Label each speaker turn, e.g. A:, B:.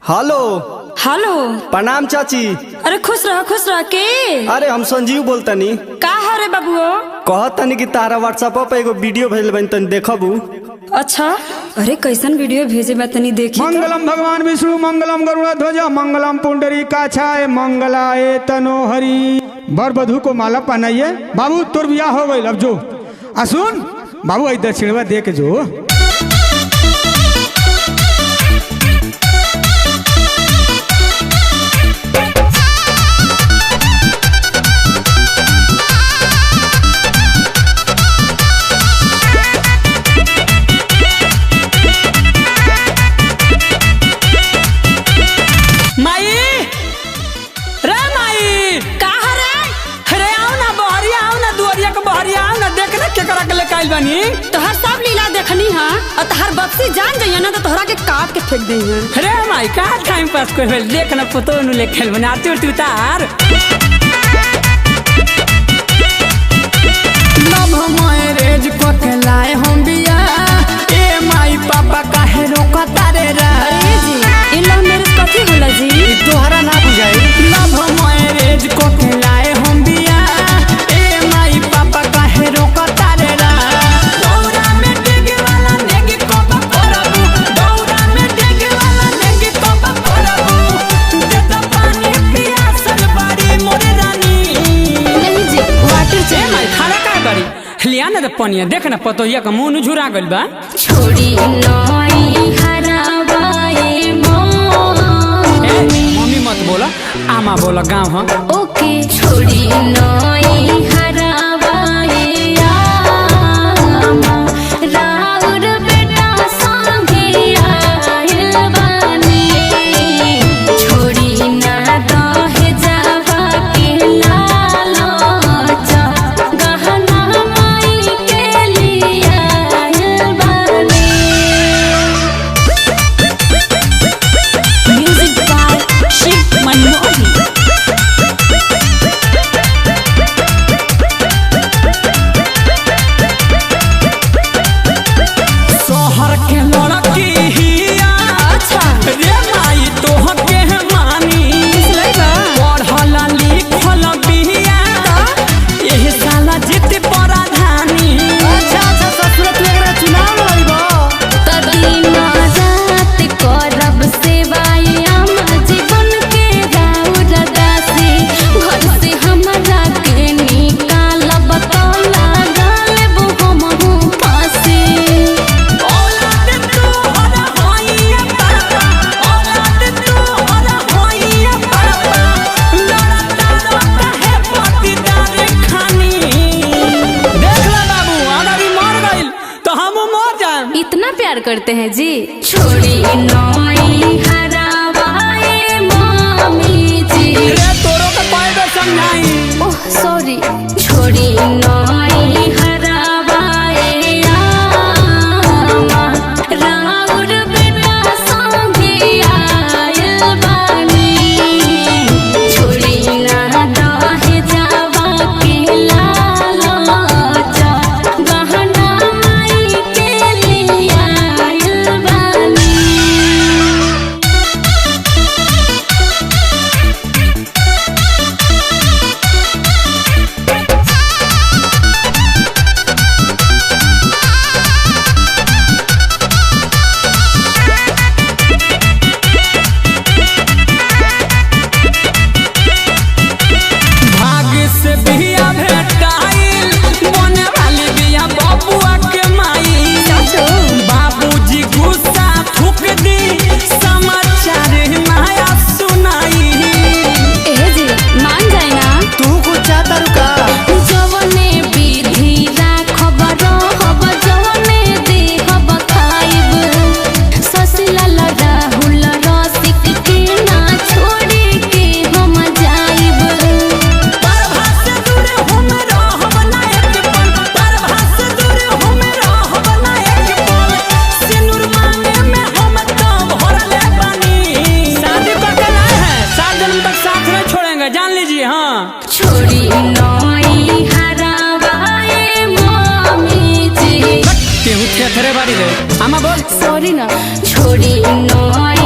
A: Hello
B: hello.
A: प्रणाम चाची।
B: अरे खुश रह के।
A: अरे हम संजीव बोलतनी।
B: का है रे बाबू?
A: कहतनी कि तारा व्हाट्सएप पे एगो वीडियो भेजल बनी तनी देखबू।
B: अच्छा, अरे कैसन वीडियो भेजे बा तनी देखी।
C: मंगलम भगवान विष्णु मंगलम गरुड़ध्वज मंगलम पुंडरीकाक्षाय मंगलाय तनोहरि। वर वधू को माला पहनाइए। बाबू तोर बियाह हो गई, अब जो सुन बाबू इधर दक्षिणवा दे के जो।
B: तोहर सब लीला देखनी है और तोहर बक्सी जान जाइए ना तो तोहरा के काट के फेंक दी है।
D: अरे माई का टाइम पास कर भेल देख ना फोटो नु ले खेल बनाते तू तार लव मैरिज को के लाए हम बिया ए माई पापा काहे रोकता रे रे
B: जी। इन लव मैरिज कथी होला जी?
A: तोहरा ना बुझाई।
D: लव मैरिज को के लाए हम बिया ए माई पापा काहे रोकता रे रे दौरा में डेगे वाला नेगे कोबा करबू दौरा में डेगे वाला नेगे कोबा करबू देता पानी पिया सरबारी मोरे रानी
B: नहीं जी, वाटर
D: ए माई खाना का बड़ी लिया ना पानी देख ना पतोहिया का मुंह झुरा गइल बा।
B: छोड़ी नई हरावाए
D: मम्मी मत बोला आमा बोला गाँव हम
B: ओके। छोड़ी नई हरावाए आमा राउर बेटा संगे आइल बानी। छोड़ी ना दहे जावा के लालचा गहना माई के लिए आइल बानी। Music by Shiv Manmohan.
D: शहर के लड़की हिया
B: अच्छा
D: रे माई तोहके मानी पढ़ल लिखल बिया एही साला जीत पराधानी
A: ससुरत में चुनाव लड़बो।
B: दिन रात करब सेवाए अम्मा जीवन के राउर दासी। घर से हमरा के निकालब तो लागल हमहू फांसी।
D: औलाद तोहरा होइए पापा औलाद तोहरा होइए पापा लड़ता रहता है पतिदार खानी देख ले बाबू अगर मर गइल तो हम मर जाएं।
B: इतना प्यार करते हैं जी। छोड़ी नई हरावाए मामी जी।
D: रे तोरो के कोई बे समझाई
B: ओह सॉरी। छोड़ी नई हरावाए आमा राउर बेटा संगे आइल बानी। छोड़ी ना दहे जावा के लालचा गहना माई के लिए आइल बानी।
D: भाग्य से बिया भेटाइल बने वाली बिया बबुआ के माई बाबूजी गुस्सा थूक दी समाचार माया सुनाई
B: ए जी मान जाए ना।
A: तू कुछ चाहता रुका।
B: जवने विधि राखब रहब जवने देहब खाइब। ससलाल राहुल रसिक के ना छोड़ी के हम जाइब।
D: परभा से दूर हम रहब ना एक पल परभा से दूर हम रहब ना एक पल सिनुर मांगे में हम तो भरले बानी शादी करके लाए हैं 7 जन्म तक साथ नहीं छोड़ेंगे जान लीजिए। हाँ
B: छोड़ी नई हरावाए मामी जी।
D: केहू थे बाड़ी रे आमा बोल
B: सॉरी ना। छोड़ी नई